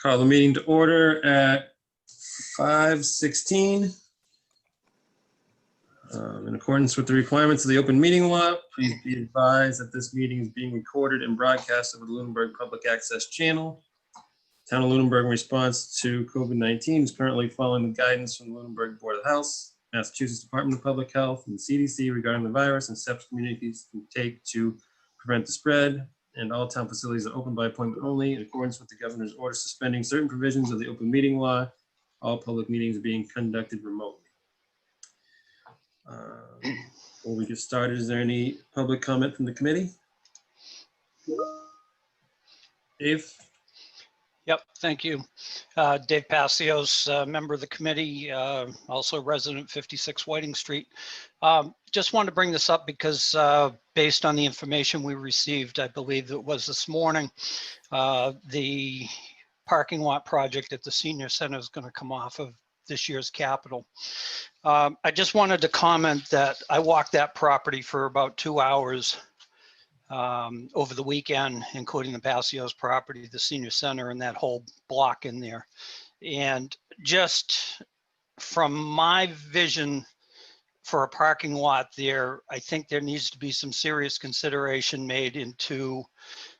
Call the meeting to order at 5:16. In accordance with the requirements of the open meeting law, please be advised that this meeting is being recorded and broadcast over the Lunenburg Public Access Channel. Town of Lunenburg, in response to COVID-19, is currently following the guidance from the Lunenburg Board of Health, Massachusetts Department of Public Health, and the CDC regarding the virus and steps communities can take to prevent the spread. And all town facilities are open by appointment only in accordance with the governor's order suspending certain provisions of the open meeting law. All public meetings are being conducted remotely. Before we get started, is there any public comment from the committee? Dave? Yep, thank you. Dave Passios, member of the committee, also resident 56 Whiting Street. Just wanted to bring this up because based on the information we received, I believe it was this morning, the parking lot project at the senior center is going to come off of this year's capital. I just wanted to comment that I walked that property for about 2 hours over the weekend, including the Passios property, the senior center, and that whole block in there. And just from my vision for a parking lot there, I think there needs to be some serious consideration made into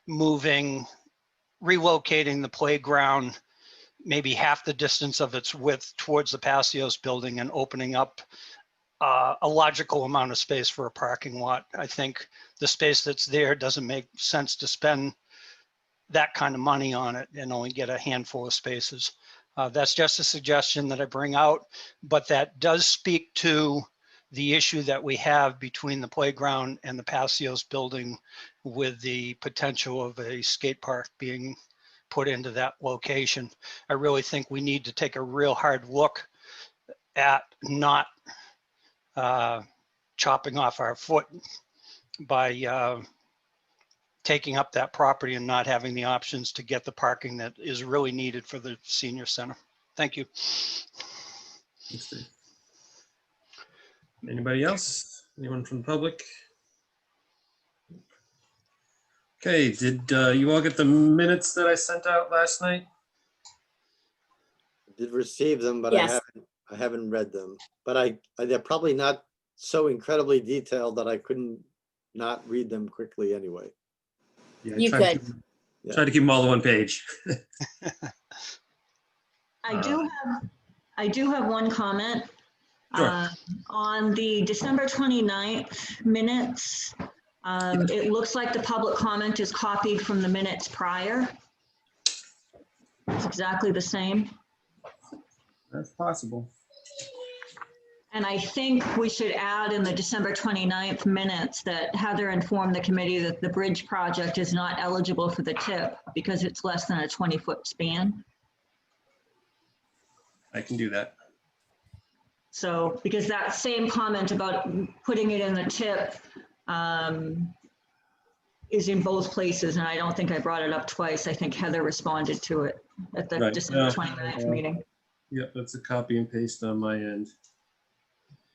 relocating the playground maybe half the distance of its width towards the Passios building and opening up a logical amount of space for a parking lot. I think the space that's there doesn't make sense to spend that kind of money on it and only get a handful of spaces. That's just a suggestion that I bring out, but that does speak to the issue that we have between the playground and the Passios building with the potential of a skate park being put into that location. I really think we need to take a real hard look at not chopping off our foot by taking up that property and not having the options to get the parking that is really needed for the senior center. Thank you. Thanks, Dave. Anybody else? Anyone from the public? Okay, did you all get the minutes that I sent out last night? I did receive them, but Yes. I haven't read them. But they're probably not so incredibly detailed that I couldn't not read them quickly anyway. Yeah, You could. Try to keep them all to one page. I do have one comment. Sure. On the December 29th minutes, it looks like the public comment is copied from the minutes prior. It's exactly the same. That's possible. And I think we should add in the December 29th minutes that Heather informed the committee that the bridge project is not eligible for the TIP because it's less than a 20-foot span. I can do that. So, because that same comment about putting it in the TIP is in both places, and I don't think I brought it up twice. I think Heather responded to it at the Right. December 29th meeting. Yep, that's a copy and paste on my end.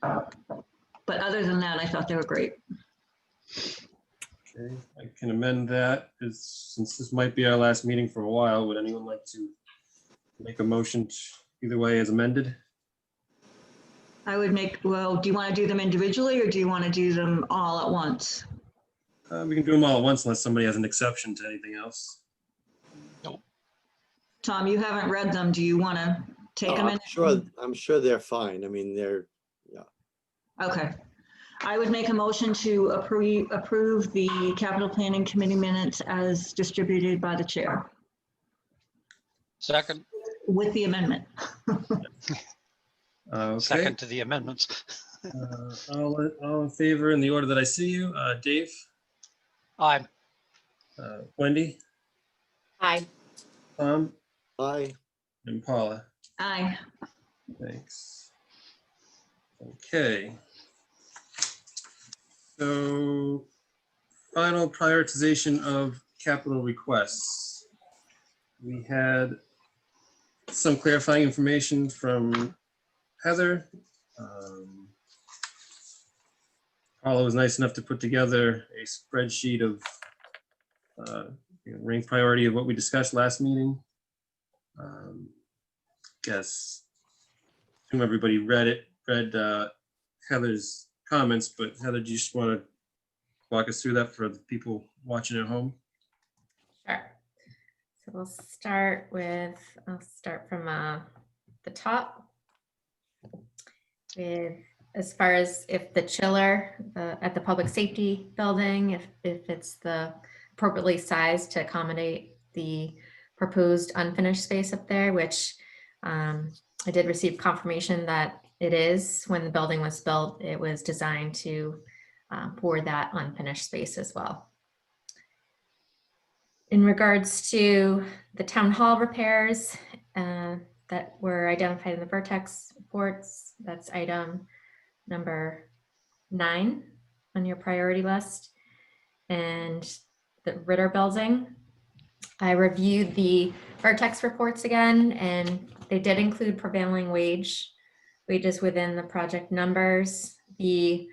But other than that, I thought they were great. Okay, I can amend that since this might be our last meeting for a while. Would anyone like to make a motion either way as amended? I would well, do you want to do them individually or do you want to do them all at once? We can do them all at once unless somebody has an exception to anything else. Tom, you haven't read them. Do you want to take them in? I'm sure they're fine. I mean, yeah. Okay. I would make a motion to approve the capital planning committee minutes as distributed by the chair Second. with the amendment. Okay. Second to the amendments. All in favor in the order that I see you. Dave? Aye. Wendy? Aye. Tom? Aye. And Paula? Aye. Thanks. Okay. So, final prioritization of capital requests. We had some clarifying information from Heather. Paula was nice enough to put together a spreadsheet of ranked priority of what we discussed last meeting. Guess, assume everybody read Heather's comments, but Heather, do you just want to walk us through that for the people watching at home? Sure. So we'll start with, I'll start from the top with, as far as if the chiller at the public safety building, if it's the appropriately sized to accommodate the proposed unfinished space up there, which I did receive confirmation that it is. When the building was built, it was designed to for that unfinished space as well. In regards to the town hall repairs that were identified in the Vertex reports, that's item number 9 on your priority list. And the Ritter building, I reviewed the Vertex reports again, and they did include prevailing wages within the project numbers. The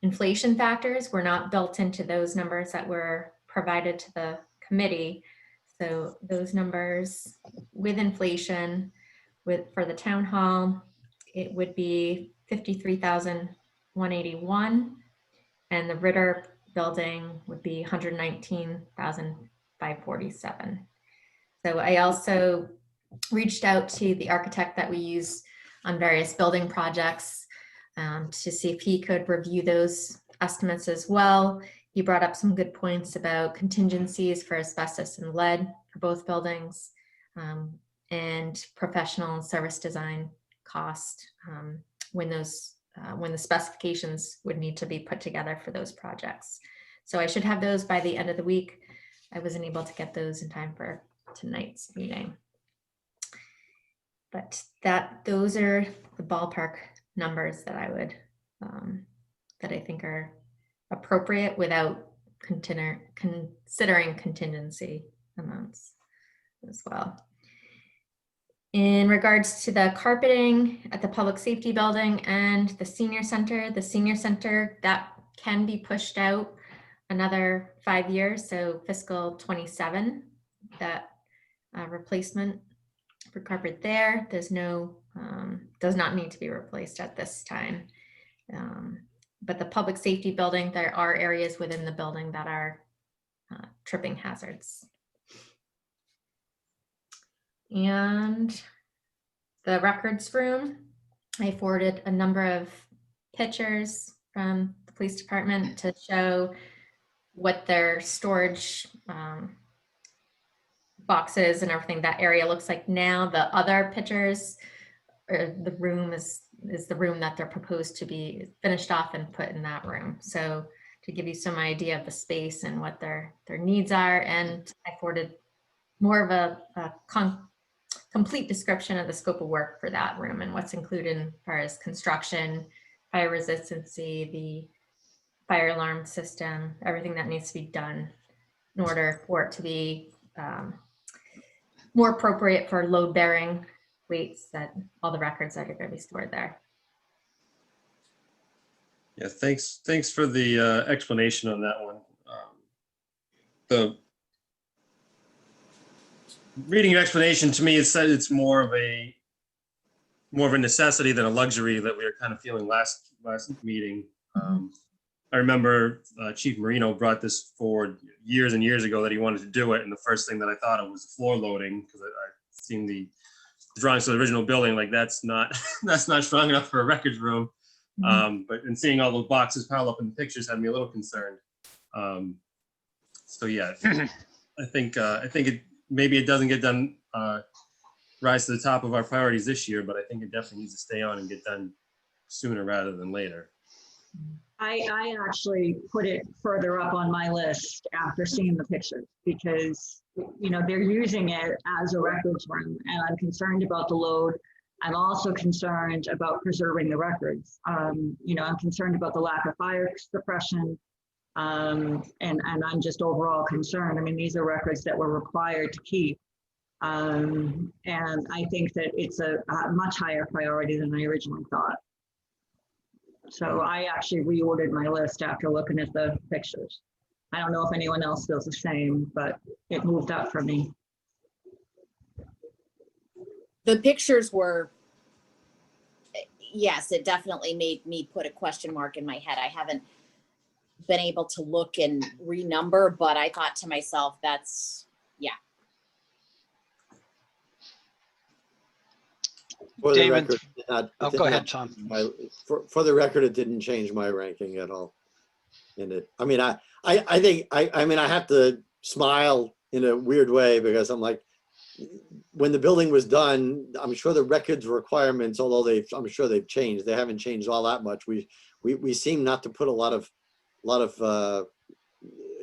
inflation factors were not built into those numbers that were provided to the committee. So those numbers with inflation for the town hall, it would be 53,181, and the Ritter building would be 119,547. So I also reached out to the architect that we use on various building projects to see if he could review those estimates as well. He brought up some good points about contingencies for asbestos and lead for both buildings, and professional and service design cost when the specifications would need to be put together for those projects. So I should have those by the end of the week. I wasn't able to get those in time for tonight's meeting. But those are the ballpark numbers that I would, that I think are appropriate without considering contingency amounts as well. In regards to the carpeting at the public safety building and the senior center that can be pushed out another 5 years. So fiscal 27, that replacement for carpet there, there's no, does not need to be replaced at this time. But the public safety building, there are areas within the building that are tripping hazards. And the records room, I forwarded a number of pictures from the police department to show what their storage boxes and everything, that area looks like now. The other pictures, the room is the room that they're proposed to be finished off and put in that room. So to give you some idea of the space and what their needs are, and I forwarded more of a complete description of the scope of work for that room and what's included as far as construction, fire resistancy, the fire alarm system, everything that needs to be done in order for it to be more appropriate for load bearing weights, that all the records that are going to be stored there. Yeah, thanks for the explanation on that one. The reading your explanation, to me, it said it's more of a necessity than a luxury that we were kind of feeling last meeting. I remember Chief Marino brought this forward years and years ago that he wanted to do it, and the first thing that I thought of was the floor loading, because I've seen the drawings of the original building, like that's not strong enough for a records room. But in seeing all those boxes piled up in the pictures had me a little concerned. So yeah, I think maybe it doesn't get done, rise to the top of our priorities this year, but I think it definitely needs to stay on and get done sooner rather than later. I actually put it further up on my list after seeing the pictures, because, you know, they're using it as a records room, and I'm concerned about the load. I'm also concerned about preserving the records. You know, I'm concerned about the lack of fire suppression, and I'm just overall concerned. I mean, these are records that we're required to keep. And I think that it's a much higher priority than I originally thought. So I actually reordered my list after looking at the pictures. I don't know if anyone else feels the same, but it moved up for me. The pictures were, yes, it definitely made me put a question mark in my head. I haven't been able to look and renumber, but I thought to myself, that's, yeah. For the Damon, record, it did not- it oh, did go not ahead, Tom. change for the record, it didn't change my ranking at all. And it, I mean, I think, I mean, I have to smile in a weird way because I'm like, when the building was done, I'm sure the records requirements, although I'm sure they've changed. They haven't changed all that much. We seem not to put a lot of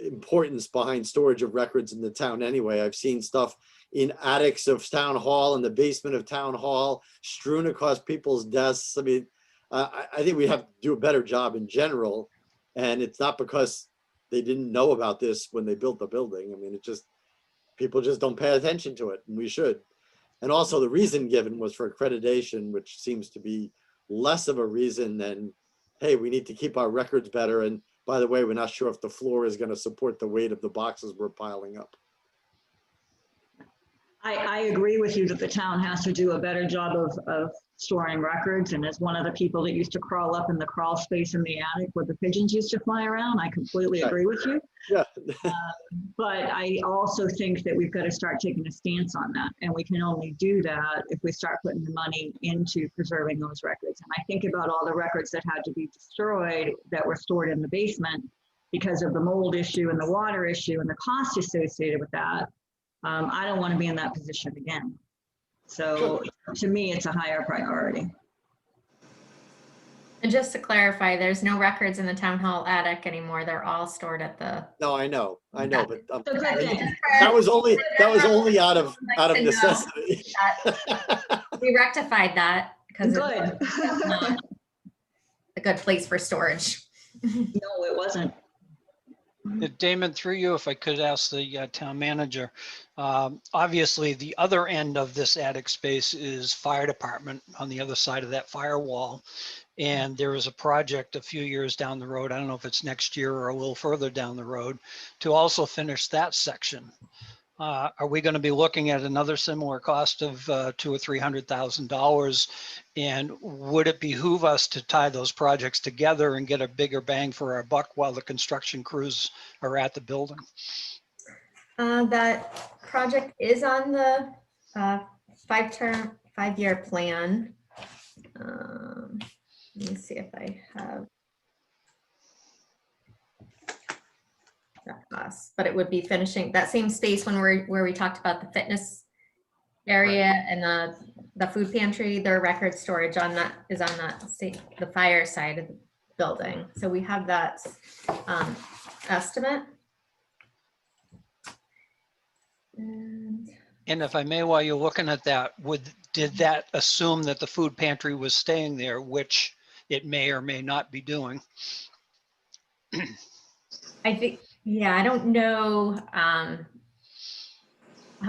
importance behind storage of records in the town anyway. I've seen stuff in attics of town hall, in the basement of town hall, strewn across people's desks. I mean, I think we have to do a better job in general. And it's not because they didn't know about this when they built the building. I mean, it just, people just don't pay attention to it, and we should. And also the reason given was for accreditation, which seems to be less of a reason than, hey, we need to keep our records better. And by the way, we're not sure if the floor is going to support the weight of the boxes we're piling up. I agree with you that the town has to do a better job of storing records. And as one of the people that used to crawl up in the crawl space in the attic where the pigeons used to fly around, I completely agree with you. Yeah. But I also think that we've got to start taking a stance on that. And we can only do that if we start putting the money into preserving those records. And I think about all the records that had to be destroyed that were stored in the basement because of the mold issue and the water issue and the cost associated with that. I don't want to be in that position again. So to me, it's a higher priority. And just to clarify, there's no records in the town hall attic anymore. They're all stored at the. No, I know, but So good thing. that was only out of necessity. We rectified that because Good. it's not a good place for storage. No, it wasn't. Damon, through you, if I could ask the town manager, obviously the other end of this attic space is fire department on the other side of that firewall. And there is a project a few years down the road, I don't know if it's next year or a little further down the road, to also finish that section. Are we going to be looking at another similar cost of $200,000 or $300,000? And would it behoove us to tie those projects together and get a bigger bang for our buck while the construction crews are at the building? That project is on the 5-year plan. Let me see if I have that cost, but it would be finishing that same space where we talked about the fitness area and the food pantry. Their record storage on that is on the fire side of the building. So we have that estimate. And if I may, while you're looking at that, did that assume that the food pantry was staying there, which it may or may not be doing? I think, yeah, I don't know how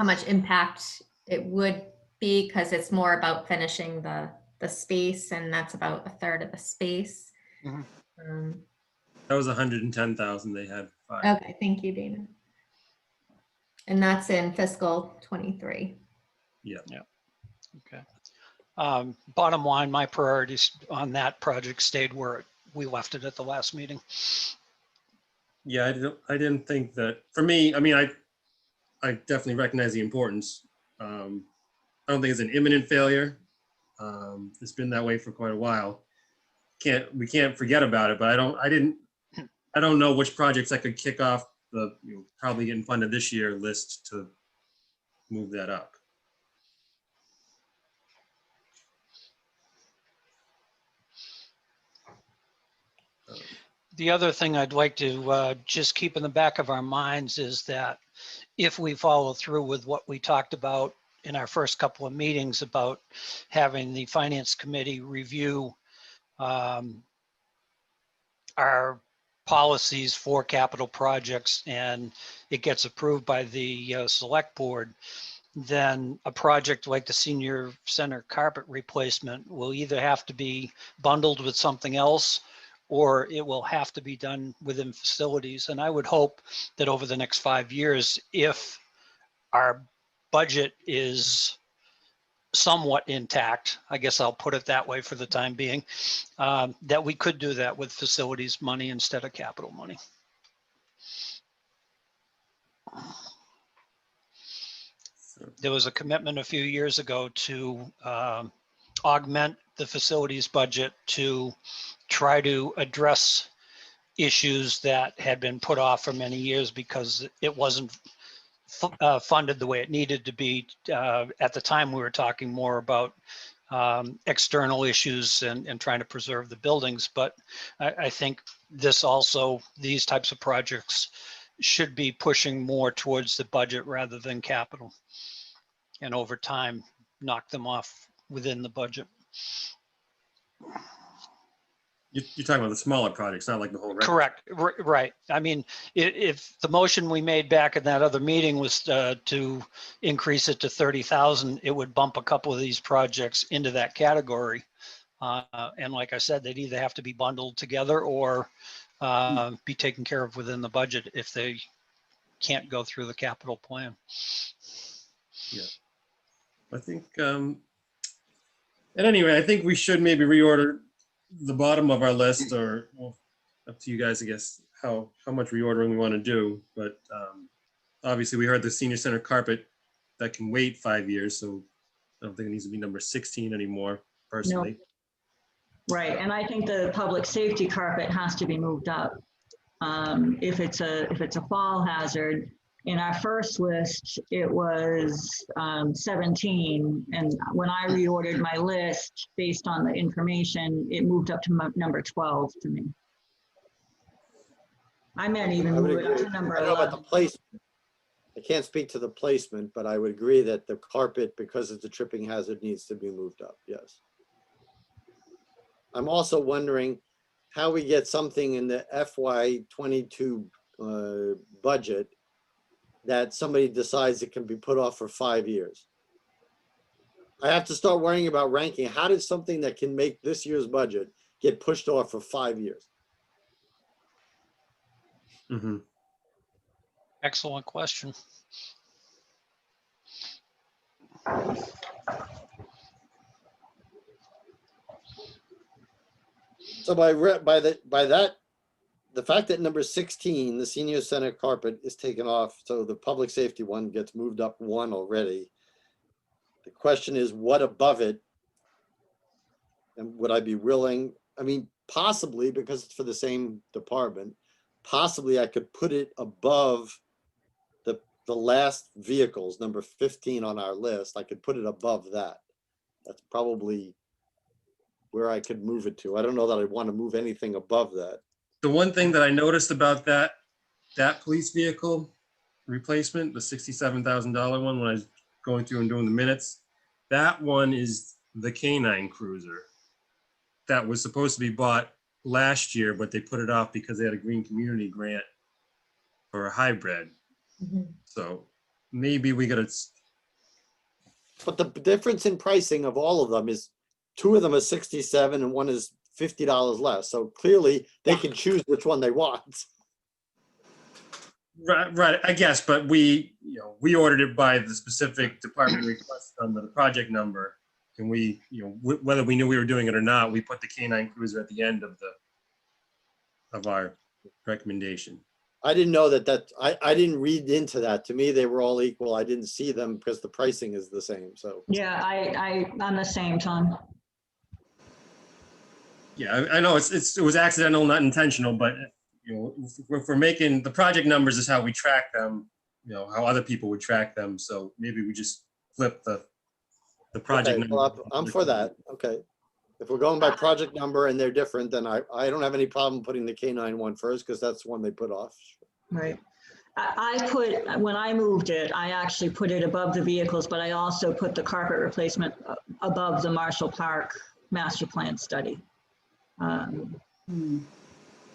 much impact it would be because it's more about finishing the space, and that's about 1/3 of the space. Mhm. That was 110,000 they had. Okay, thank you, Dana. And that's in fiscal 23. Yeah. Okay. Bottom line, my priorities on that project stayed where we left it at the last meeting. Yeah, I didn't think that, for me, I mean, I definitely recognize the importance. I don't think it's an imminent failure. It's been that way for quite a while. We can't forget about it, but I don't know which projects I could kick off the probably getting funded this year list to move that up. The other thing I'd like to just keep in the back of our minds is that if we follow through with what we talked about in our first couple of meetings about having the finance committee review our policies for capital projects and it gets approved by the select board, then a project like the senior center carpet replacement will either have to be bundled with something else or it will have to be done within facilities. And I would hope that over the next 5 years, if our budget is somewhat intact, I guess I'll put it that way for the time being, that we could do that with facilities money instead of capital money. There was a commitment a few years ago to augment the facilities budget to try to address issues that had been put off for many years because it wasn't funded the way it needed to be. At the time, we were talking more about external issues and trying to preserve the buildings. But I think these types of projects should be pushing more towards the budget rather than capital. And over time, knock them off within the budget. You're talking about the smaller projects, not like the whole. Correct. Right. I mean, if the motion we made back in that other meeting was to increase it to 30,000, it would bump a couple of these projects into that category. And like I said, they'd either have to be bundled together or be taken care of within the budget if they can't go through the capital plan. Yeah. I think, at any rate, I think we should maybe reorder the bottom of our list, or well, up to you guys, I guess, how much reordering we want to do. But obviously we heard the senior center carpet that can wait 5 years. So I don't think it needs to be number 16 anymore, personally. No. Right, and I think the public safety carpet has to be moved up. If it's a fall hazard, in our first list, it was 17. And when I reordered my list based on the information, it moved up to number 12 to me. I meant even move it up to number 11. I don't know about the placement. I can't speak to the placement, but I would agree that the carpet, because it's a tripping hazard, needs to be moved up, yes. I'm also wondering how we get something in the FY22 budget that somebody decides it can be put off for 5 years. I have to start worrying about ranking. How did something that can make this year's budget get pushed off for 5 years? Mm-hmm. Excellent question. So the fact that number 16, the senior center carpet, is taken off, so the public safety one gets moved up one already. The question is, what above it? And would I be willing? I mean, possibly, because it's for the same department, possibly I could put it above the last vehicles, number 15 on our list. I could put it above that. That's probably where I could move it to. I don't know that I want to move anything above that. The one thing that I noticed about that police vehicle replacement, the $67,000 one, when I was going through and doing the minutes, that one is the K9 cruiser that was supposed to be bought last year, but they put it off because they had a green community grant for a hybrid. Mhm. So maybe we gotta. But the difference in pricing of all of them is 2 of them are 67 and one is $50 less. So clearly they can choose which one they want. Right, I guess, but we ordered it by the specific department request on the project number. And we, whether we knew we were doing it or not, we put the K9 cruiser at the end of our recommendation. I didn't know that I didn't read into that. To me, they were all equal. I didn't see them because the pricing is the same. So Yeah, I'm the same, Tom. Yeah, I know it was accidental, not intentional, but if we're making the project numbers is how we track them, how other people would track them. So maybe we just flip the project okay, number. well, I'm for that. Okay. If we're going by project number and they're different, then I don't have any problem putting the K9 one first because that's the one they put off. Right. When I moved it, I actually put it above the vehicles, but I also put the carpet replacement above the Marshall Park master plan study.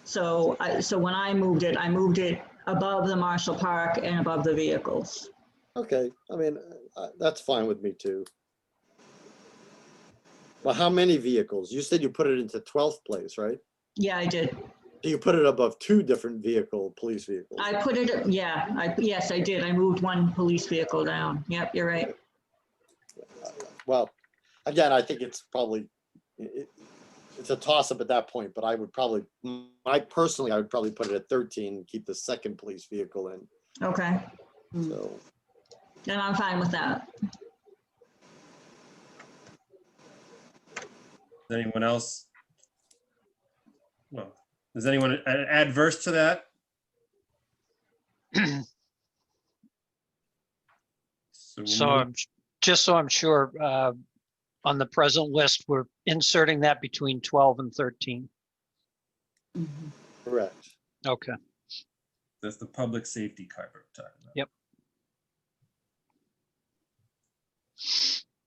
So when I moved it above the Marshall Park and above the vehicles. Okay, I mean, that's fine with me too. Well, how many vehicles? You said you put it into 12th place, right? Yeah, I did. You put it above 2 different police vehicles. I put it, yes, I did. I moved one police vehicle down. Yep, you're right. well, again, I think it's probably, it's a toss up at that point, but I would probably, I would probably put it at 13 and keep the second police vehicle in. Okay, So, and I'm fine with that. Is anyone else? Well, is anyone adverse to that? So just so I'm sure, on the present list, we're inserting that between 12 and 13. correct. Okay. That's the public safety carpet we're talking about. Yep.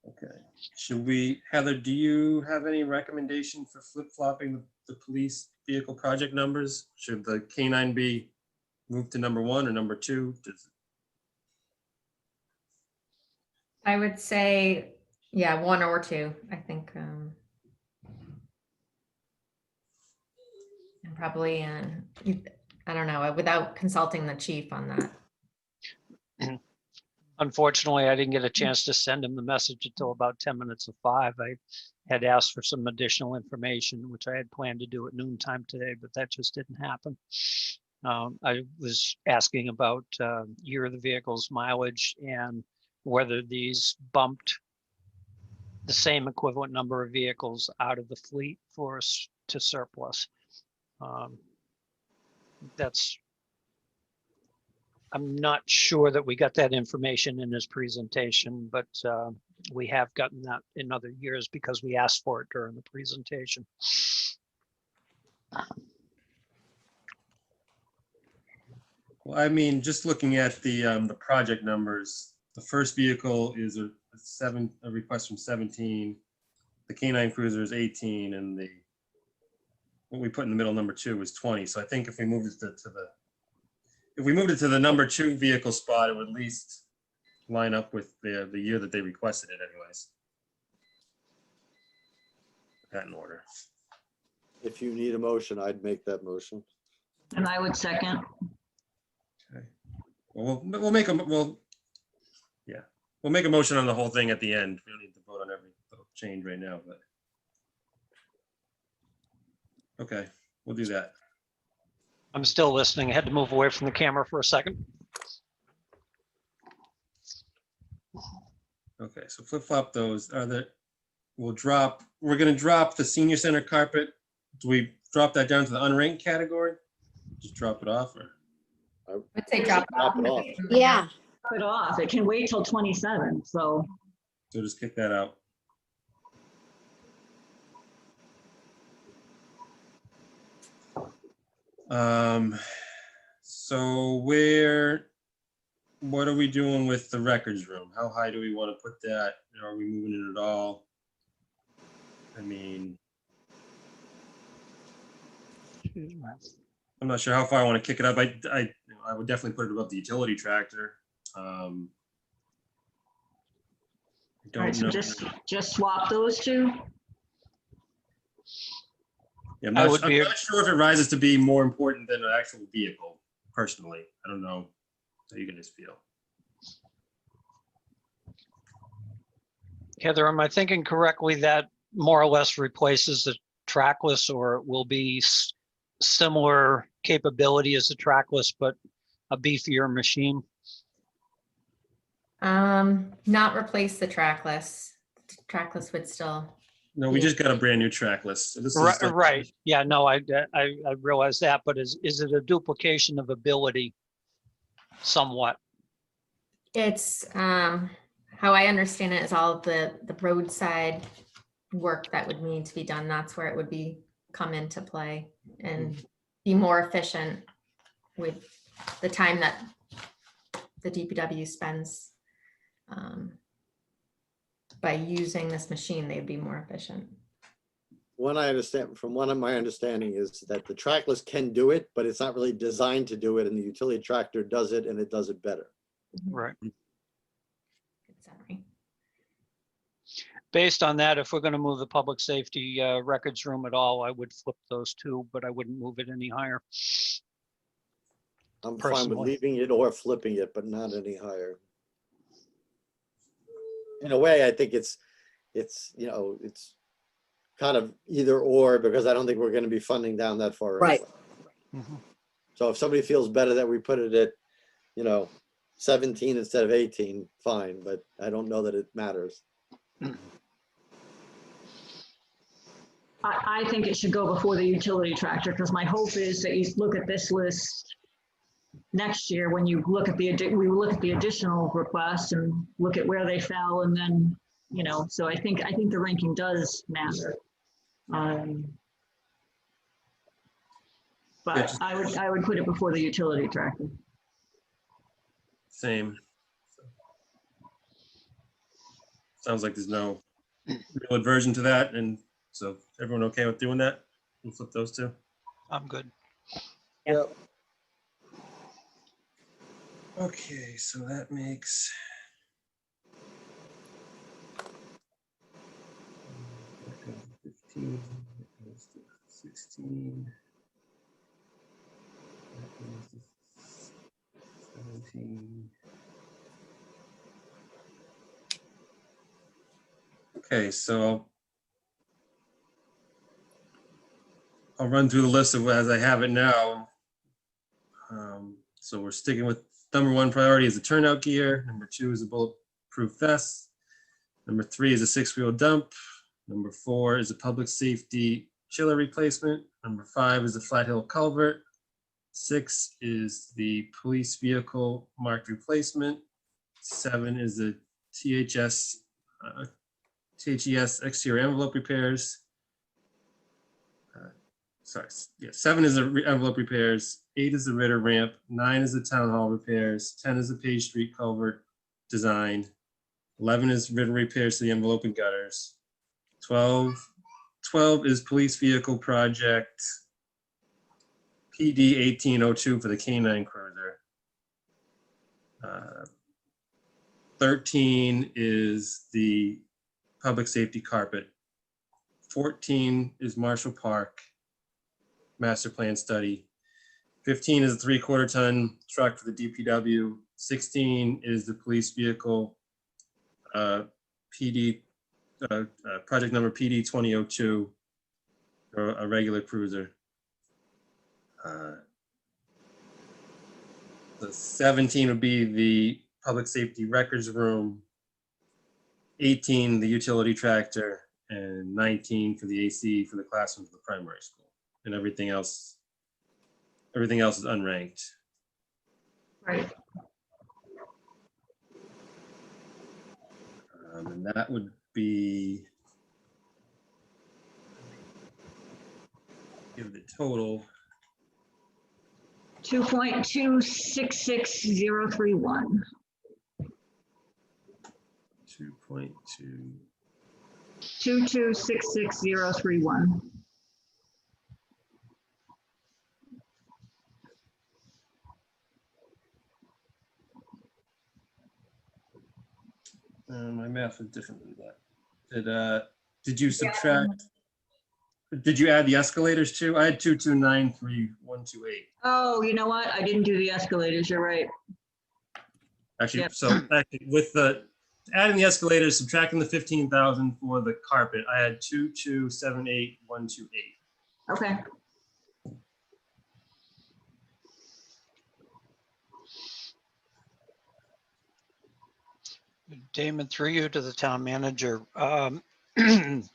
Okay. Should we, Heather, do you have any recommendation for flip-flopping the police vehicle project numbers? Should the K9 be moved to number 1 or number 2? I would say, yeah, 1 or 2, I think. And probably, I don't know, without consulting the chief on that. Unfortunately, I didn't get a chance to send him the message until about 10 minutes of 5. I had asked for some additional information, which I had planned to do at noontime today, but that just didn't happen. I was asking about year of the vehicle's mileage and whether these bumped the same equivalent number of vehicles out of the fleet for us to surplus. I'm not sure that we got that information in his presentation, but we have gotten that in other years because we asked for it during the presentation. Well, I mean, just looking at the project numbers, the first vehicle is a request from 17. The K9 Cruiser is 18, and what we put in the middle, number 2, is 20. So I think if we moved it to the number 2 vehicle spot, it would at least line up with the year that they requested it anyways. That in order. If you need a motion, I'd make that motion. And I would second. Okay. Well, we'll make a motion on the whole thing at the end. We don't need to vote on every little change right now, but okay, we'll do that. I'm still listening. I had to move away from the camera for a second. Okay, so flip-flop those. We're gonna drop the senior center carpet. Do we drop that down to the unranked category? Just drop it off, or? I'd say drop it off. Yeah. Cut it off. It can wait till 27, so. So just kick that out. So what are we doing with the records room? How high do we want to put that? Are we moving it at all? I mean, I'm not sure how far I want to kick it up. I would definitely put it above the utility tractor. I All right, don't so know. just swap those 2. Yeah, I'm I not would be- not sure if it rises to be more important than an actual vehicle, personally. I don't know how you guys feel. Heather, am I thinking correctly that more or less replaces the Tracklist, or it will be similar capability as the Tracklist, but a beefier machine? Not replace the Tracklist. Tracklist would still. No, we Yeah. just got a brand new track list. So this is Right, like- right. Yeah, no, I realize that, but is it a duplication of ability somewhat? It's, how I understand it is all of the roadside work that would need to be done. That's where it would come into play and be more efficient with the time that the DPW spends. By using this machine, they'd be more efficient. From one of my understanding is that the trackless can do it, but it's not really designed to do it, and the utility tractor does it, and it does it better. Right. Good summary. Based on that, if we're going to move the public safety records room at all, I would flip those 2, but I wouldn't move it any higher. I'm fine with Personally. leaving it or flipping it, but not any higher. In a way, I think it's it's, you know, it's kind of either or, because I don't think we're going to be funding down that far. Right. anyway. Mhm. So if somebody feels better that we put it at, you know, 17 instead of 18, fine, but I don't know that it matters. I think it should go before the utility tractor, because my hope is that you look at this list next year when you look at we look at the additional requests and look at where they fell, and then, you know, so I think the ranking does matter. But I would put it before the utility tractor. Same. Sounds like there's no real aversion to that, and so everyone okay with doing that? We'll flip those two. I'm good. Yep. Okay, so that makes 15, that goes to 16, that goes to 17. Okay, so I'll run through the list of as I have it now. So we're sticking with number 1 priority is the turnout gear. Number 2 is a bulletproof vest. Number 3 is a 6-wheel dump. Number 4 is a public safety chiller replacement. Number 5 is a Flat Hill culvert. 6 is the police vehicle marked replacement. 7 is the THES exterior envelope repairs. 7 is the envelope repairs. 8 is the Ritter ramp. 9 is the town hall repairs. 10 is the Page Street culvert design. 11 is Ritter repairs to the envelope and gutters. 12 is police vehicle project PD 1802 for the K9 cruiser. 13 is the public safety carpet. 14 is Marshall Park master plan study. 15 is a 3/4 ton truck for the DPW. 16 is the police vehicle PD project number PD 2002, or a regular cruiser. The 17 would be the public safety records room. 18 the utility tractor, and 19 for the AC for the classrooms of the primary school, and everything else is unranked. Right. And that would be, give the total, 2.266031. 2.2. 2266031. My math is different than that. Did you subtract? Did you add the escalators too? I had 2293128. Oh, you know what? I didn't do the escalators. You're right. Actually, Yep. so actually with the adding the escalators, subtracting the 15,000 for the carpet, I had 2278128. Okay. Damon, through you to the town manager. In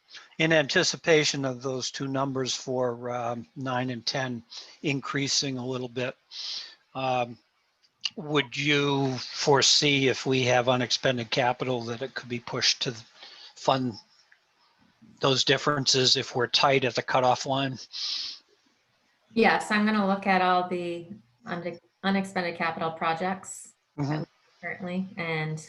anticipation of those two numbers for 9 and 10 increasing a little bit, would you foresee, if we have unexpended capital, that it could be pushed to fund those differences if we're tight at the cutoff line? Yes, I'm going to look at all the unexpended capital projects that we currently, and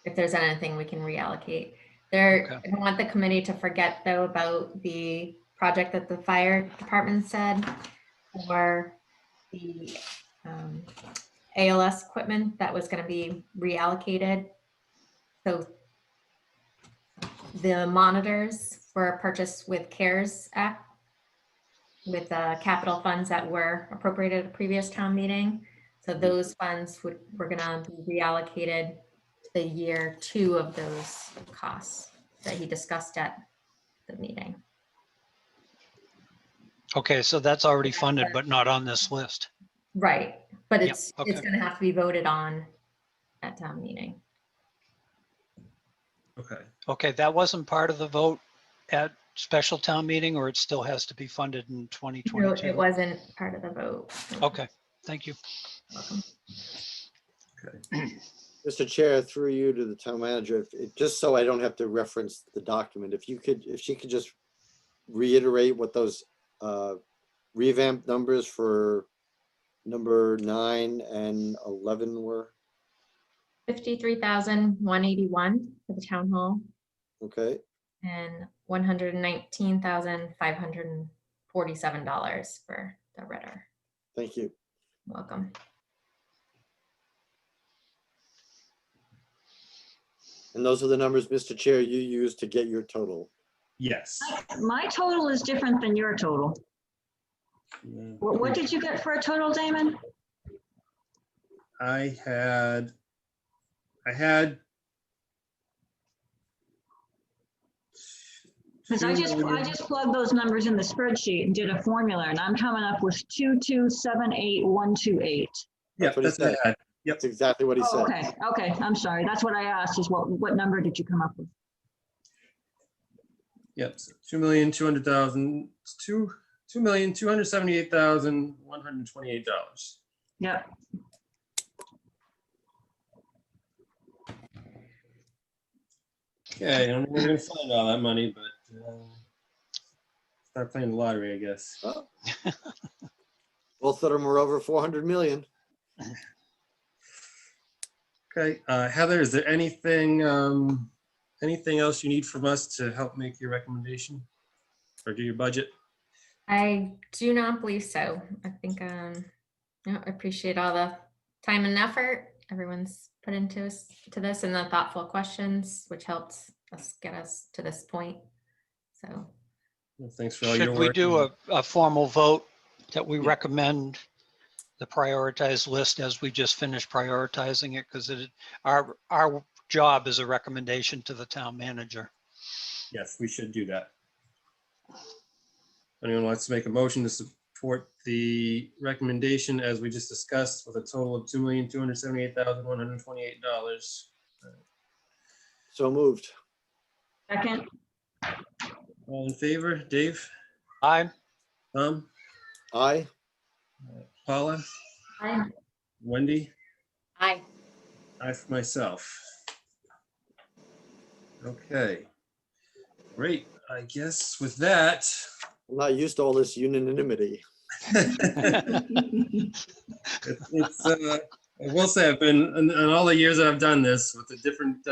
if there's anything we can reallocate. I don't want the committee to forget though about the project that the fire department said, or the ALS equipment that was going to be reallocated. So the monitors were purchased with CARES Act, with capital funds that were appropriated at a previous town meeting. So those funds were going to be reallocated to the year 2 of those costs. that he discussed at the meeting. Okay, so that's already funded, but not on this list. Right, but Yep, it's okay. gonna have to be voted on at town meeting. Okay. Okay, that wasn't part of the vote at special town meeting, or it still has to be funded in No, 2022? it wasn't part of the vote. Okay, thank you. Welcome. Mr. Chair, through you to the town manager, just so I don't have to reference the document, if she could just reiterate what those revamped numbers for number 9 and 11 were, 53,181 for the town hall okay? and $119,547 for the Ritter. Thank you. Welcome. And those are the numbers, Mr. Chair, you used to get your total. Yes. My total is different than your total. What did you get for a total, Damon? I had Because I just plugged those numbers in the spreadsheet and did a formula, and I'm coming up with 2278128. yeah, what he that's what I said. had. Yep. That's exactly what he Oh, said. okay, I'm sorry. That's what I asked, is what number did you come up with? Yep. So 2,200,000, $2,278,128. Yep. Okay, I don't know where we're gonna find all that money, but start playing the lottery, I guess. Oh. Both of them are over 400 million. Okay, Heather, is there anything else you need from us to help make your recommendation or do your budget? I do not believe so. I think, I appreciate all the time and effort everyone's put into this and the thoughtful questions, which helped us get us to this point. So, Well, thanks for all your Should work. we do a formal vote that we Yeah. recommend the prioritized list as we just finished prioritizing it? Because our job is a recommendation to the town manager. Yes, we should do that. Anyone wants to make a motion to support the recommendation as we just discussed with a total of $2,278,128? So moved. Second, All in favor? Dave? Aye. Tom? Aye. Paula? I, Wendy? Aye. I for myself. Okay. Great. I guess with that. I'm not used to all this unanimity. I will say I've been, in all the years that I've done this with the different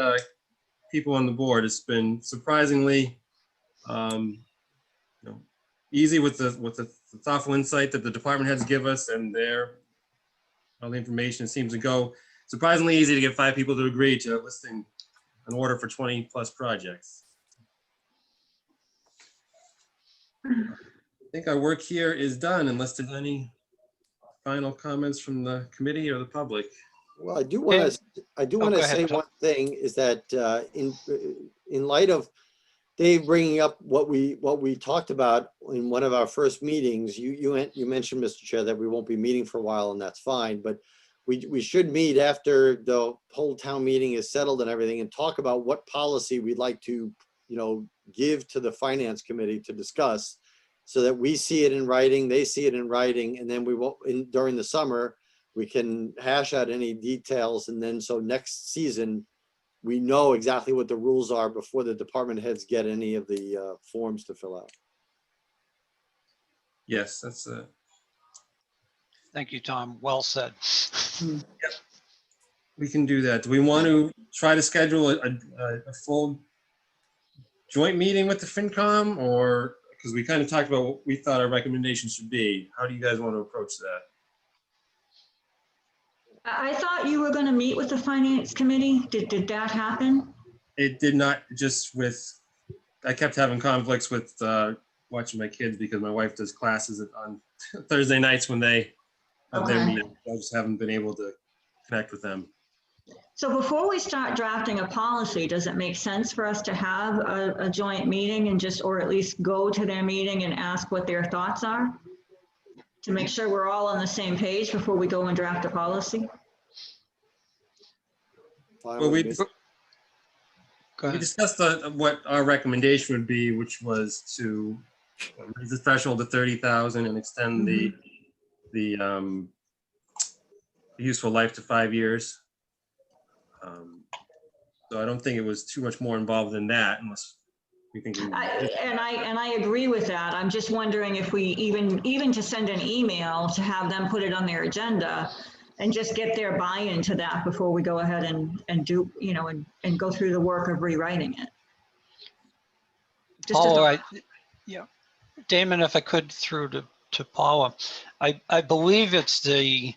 people on the board, it's been surprisingly easy with the thoughtful insight that the department heads give us, and all the information seems to go surprisingly easy to get 5 people to agree to listing an order for 20+ projects. I think our work here is done unless there's any final comments from the committee or the public. Well, I do want to go ahead, say Tom. one thing is that in light of Dave bringing up what we talked about in one of our first meetings, you mentioned, Mr. Chair, that we won't be meeting for a while, and that's fine, but we should meet after the whole town meeting is settled and everything and talk about what policy we'd like to, give to the finance committee to discuss, so that we see it in writing, they see it in writing, and then we won't, during the summer, we can hash out any details, and then so next season, we know exactly what the rules are before the department heads get any of the forms to fill out. Yes, that's Thank you, Tom. Well said. we can do that. Do we want to try to schedule a full joint meeting with the FinCom, or because we kind of talked about what we thought our recommendation should be? How do you guys want to approach that? I thought you were going to meet with the finance committee. Did that happen? It did not, I kept having conflicts with watching my kids because my wife does classes on Thursday nights when they have their Okay. meeting. I just haven't been able to connect with them. So before we start drafting a policy, does it make sense for us to have a joint meeting and just, or at least go to their meeting and ask what their thoughts are? To make sure we're all on the same page before we go and draft a policy? Fine Well, with we me. Go we ahead. discussed what our recommendation would be, which was to raise the threshold to 30,000 and extend the useful life to 5 years. So I don't think it was too much more involved than that, unless we think. I agree with that. I'm just wondering if we even to send an email to have them put it on their agenda and just get their buy-in to that before we go ahead and do, you know, and go through the work of rewriting it. Just as Paula, a- yeah, Damon, if I could through to Paula, I believe it's the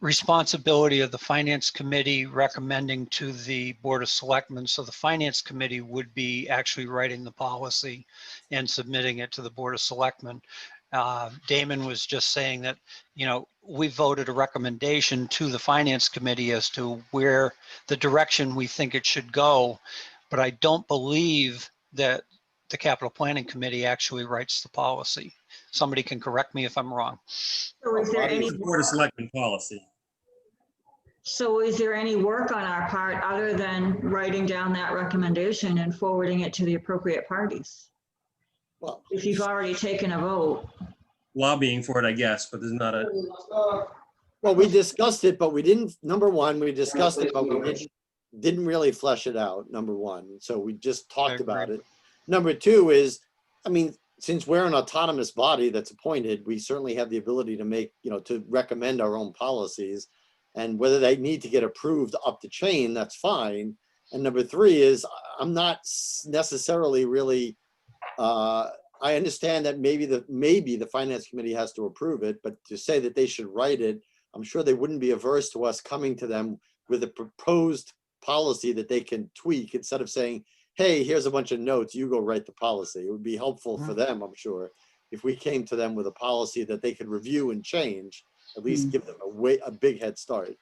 responsibility of the Finance Committee recommending to the Board of Selectmen. So the Finance Committee would be actually writing the policy and submitting it to the Board of Selectmen. Damon was just saying that, you know, we voted a recommendation to the Finance Committee as to where the direction we think it should go. But I don't believe that the Capital Planning Committee actually writes the policy. Somebody can correct me if I'm wrong. So is there any, It's a Board of Selectmen policy. so is there any work on our part other than writing down that recommendation and forwarding it to the appropriate parties? Well, If you've already taken a vote. Lobbying for it, I guess, but there's not a, well, we discussed it, but we didn't, number one, we discussed it, but we didn't really flesh it out, number one. So we just talked about agree. it. Number two is, I mean, since we're an autonomous body that's appointed, we certainly have the ability to make, you know, to recommend our own policies. And whether they need to get approved up the chain, that's fine. And number three is, I'm not necessarily really, I understand that maybe the Finance Committee has to approve it, but to say that they should write it, I'm sure they wouldn't be averse to us coming to them with a proposed policy that they can tweak instead of saying, hey, here's a bunch of notes, you go write the policy. It would be helpful for them, I'm sure, if we came to them with a policy that they could review and change, at least give them a big head start.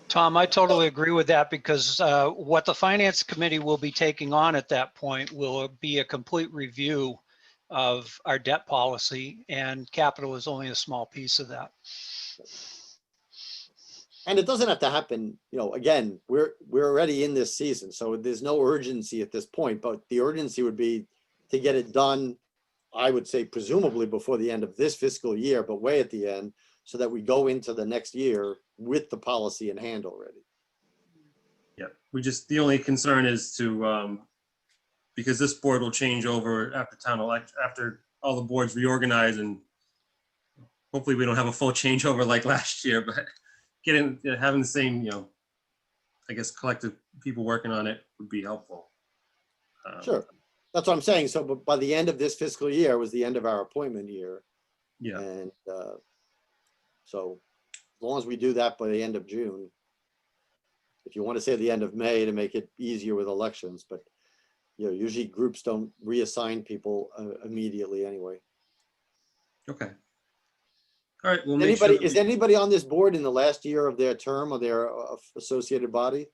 Tom, I totally agree with that because what the Finance Committee will be taking on at that point will be a complete review of our debt policy, and capital is only a small piece of that. And it doesn't have to happen, you know, again, we're already in this season, so there's no urgency at this point, but the urgency would be to get it done, I would say presumably before the end of this fiscal year, but way at the end, so that we go into the next year with the policy in hand already. yeah, the only concern is to, because this board will change over after after all the boards reorganize, and hopefully we don't have a full changeover like last year, but having the same, you know, I guess collective people working on it would be helpful. Sure, that's what I'm saying. So but by the end of this fiscal year was the end of our appointment year. Yeah, And so as long as we do that by the end of June, if you want to say the end of May to make it easier with elections, but you know, usually groups don't reassign people immediately anyway. okay. All right, we'll make sure. Is anybody on this board in the last year of their term or their associated body?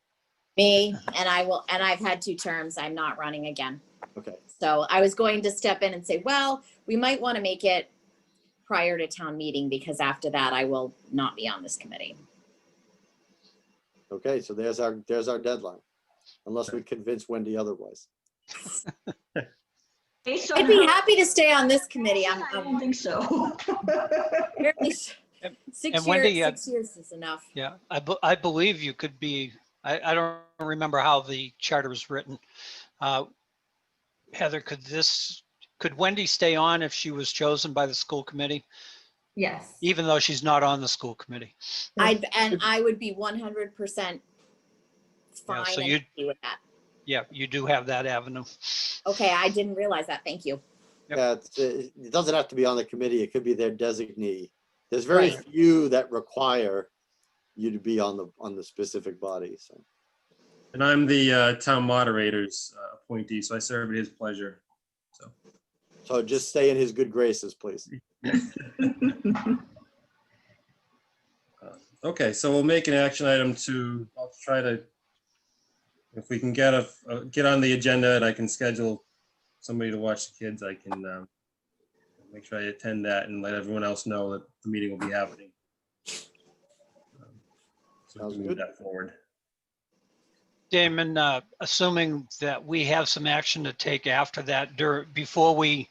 Me, and I've had 2 terms. I'm not running again. Okay, So I was going to step in and say, well, we might want to make it prior to town meeting because after that I will not be on this committee. okay, so there's our deadline, unless we convince Wendy otherwise. Based on I'd be how- happy to stay on this committee. I don't think so. Apparently And 6 Wendy, years, 6 years is enough. Yeah, I believe you could be, I don't remember how the charter is written. Heather, could Wendy stay on if she was chosen by the school committee, Yes. even though she's not on the school committee? I would be 100% fine so and happy with that. Yeah, you do have that avenue. Okay, I didn't realize that. Thank you. Yep. Yeah, it doesn't have to be on the committee. It could be their designee. There's very Right. few that require you to be on the specific body, so. And I'm the town moderator's appointee, so I serve at his pleasure. So just stay in his good graces, please. Okay, so we'll make an action item I'll try to, if we can get get on the agenda and I can schedule somebody to watch the kids, I can make sure I attend that and let everyone else know that the meeting will be happening. So we Sounds can move good. that forward. Damon, assuming that we have some action to take after that, before we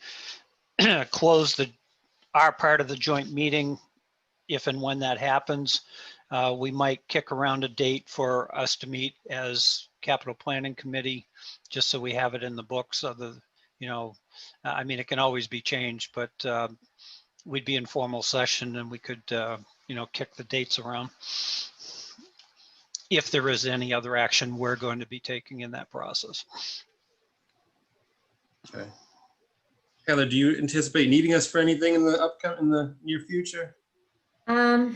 close our part of the joint meeting, if and when that happens, we might kick around a date for us to meet as capital planning committee, just so we have it in the books of the, I mean, it can always be changed, but we'd be in formal session and we could, kick the dates around. If there is any other action we're going to be taking in that process. Okay. Heather, do you anticipate needing us for anything in the near future? I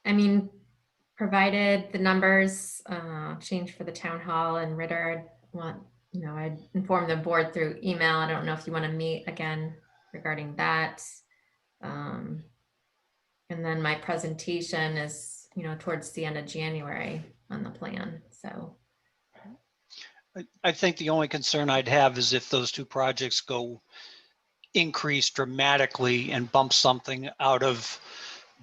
mean, provided the numbers change for the town hall and Ritter, I'd inform the board through email. I don't know if you want to meet again regarding that. And then my presentation is, towards the end of January on the plan, so. I think the only concern I'd have is if those two projects increase dramatically and bump something out of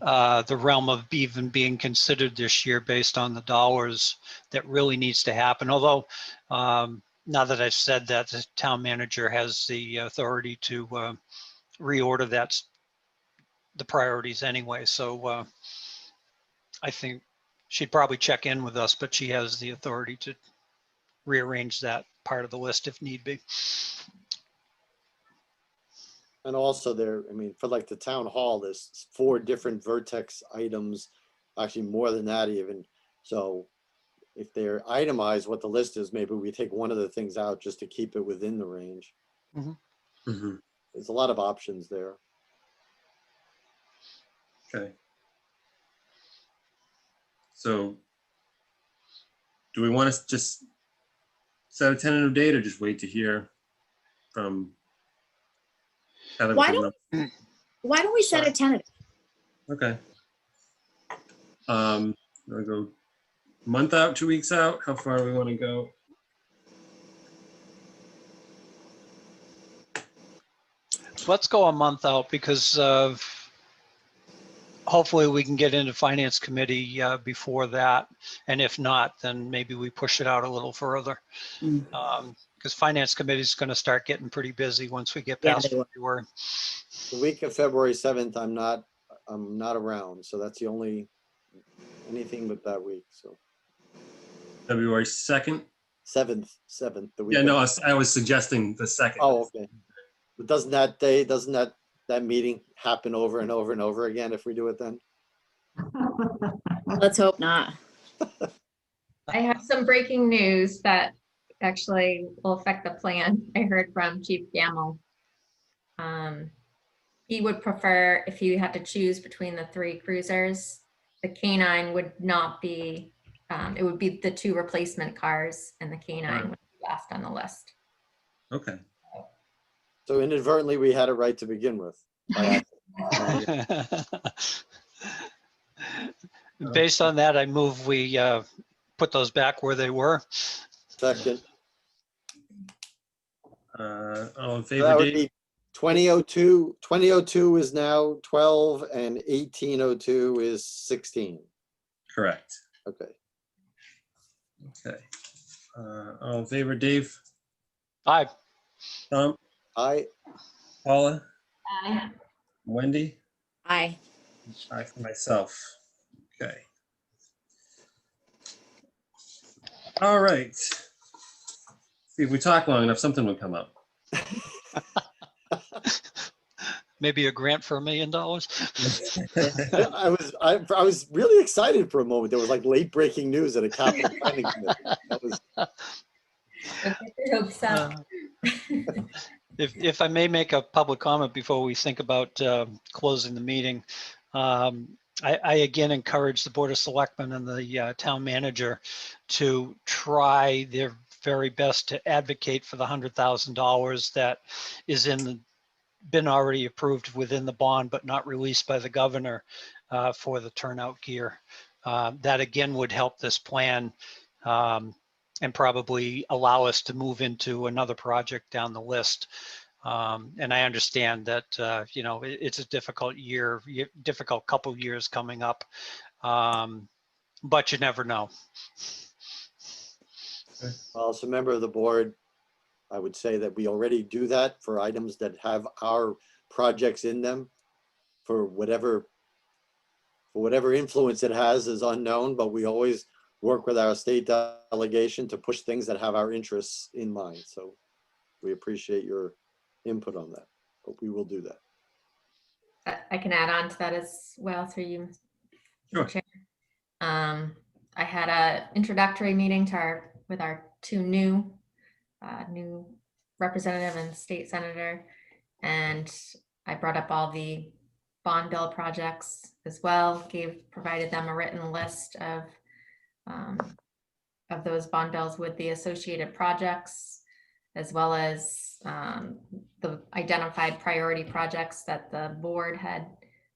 the realm of even being considered this year based on the dollars that really needs to happen. Although, now that I've said that, the town manager has the authority to reorder the priorities anyway. So I think she'd probably check in with us, but she has the authority to rearrange that part of the list if need be. And also for like the town hall, there's 4 different vertex items, actually more than that even. So if they're itemized, what the list is, maybe we take one of the things out just to keep it within the range. Mm-hmm. There's a lot of options there. Okay. So do we want to just set a tentative date or just wait to hear from Heather? Why don't we set a tentative? Okay. I'll go month out, 2 weeks out. How far do we want to go? Let's go a month out because hopefully we can get into finance committee before that. And if not, then maybe we push it out a little further. Because finance committee is going to start getting pretty busy once we get past February. The week of February 7th, I'm not around. So that's the anything but that week. So February 2nd? 7th, the week. Yeah, no, I was suggesting the 2nd. Oh, okay. But doesn't that meeting happen over and over and over again if we do it then? Let's hope not. I have some breaking news that actually will affect the plan. I heard from Chief Gamble. He would prefer, if you had to choose between the 3 cruisers, the K9 would not be, it would be the 2 replacement cars and the K9 Right. would be last on the list. Okay. So inadvertently, we had it right to begin with. Based on that, I move we put those back where they were. Second. All in So favor, that would Dave? be 2002. 2002 is now 12 and 1802 is 16. Correct. Okay. Okay. All in favor, Dave? Aye. Tom? Paula? Aye. Wendy? Aye. Aye for myself. Okay. All right. See, if we talk long enough, something will come up. Maybe a grant for $1 million. I was really excited for a moment. There was like late breaking news at a capital planning committee. That was, I hope so. If I may make a public comment before we think about closing the meeting, I again encourage the Board of Selectmen and the town manager to try their very best to advocate for the $100,000 that is been already approved within the bond, but not released by the governor. for the turnout gear. That again would help this plan and probably allow us to move into another project down the list. And I understand that, you know, it's a difficult year, difficult couple years coming up, but you never know. Well, as a member of the board, I would say that we already do that for items that have our projects in them. For whatever influence it has is unknown, but we always work with our state delegation to push things that have our interests in mind. So we appreciate your input on that, but we will do that. I can add on to that as well through you, Sure. Chair. I had a introductory meeting to with our two new representative and state senator, and I brought up all the bond bill projects as well. Provided them a written list of those bond bills with the associated projects, as well as the identified priority projects that the board had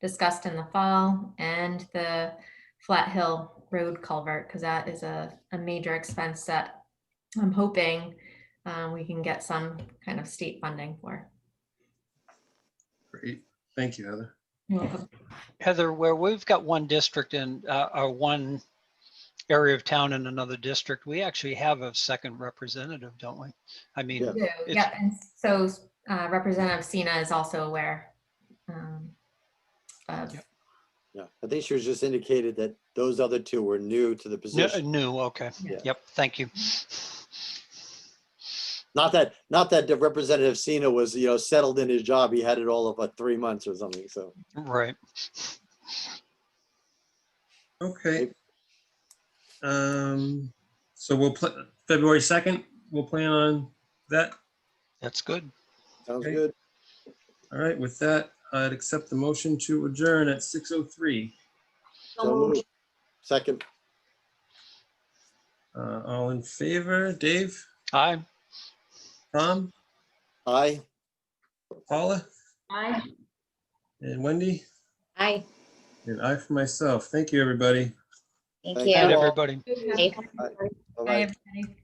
discussed in the fall, and the Flat Hill Road culvert, because that is a major expense that I'm hoping we can get some kind of state funding for. Great. Thank you, Heather. You're welcome. Heather, where we've got one district in or one area of town in another district, we actually have a second representative, don't we? I mean, Yeah. it's- Yeah, and so Representative Sina is also aware of Yep. Yeah, I think she was just indicated that those other two were new to the position. new, okay. Yeah. Yep, thank you. Not that the Representative Sina was, settled in his job. He had it all of 3 months or something. So Right. Okay. So we'll February 2nd, we'll plan on that. That's good. sounds Okay. good. All right, with that, I'd accept the motion to adjourn at 6:03. So moved. Second, All in favor, Dave, Aye. Tom, aye. Paula, Aye. and Wendy, Aye. and I for myself. Thank you, everybody. Thank Thank you. Night, you. everybody. Safe. Bye-bye. Bye, everybody.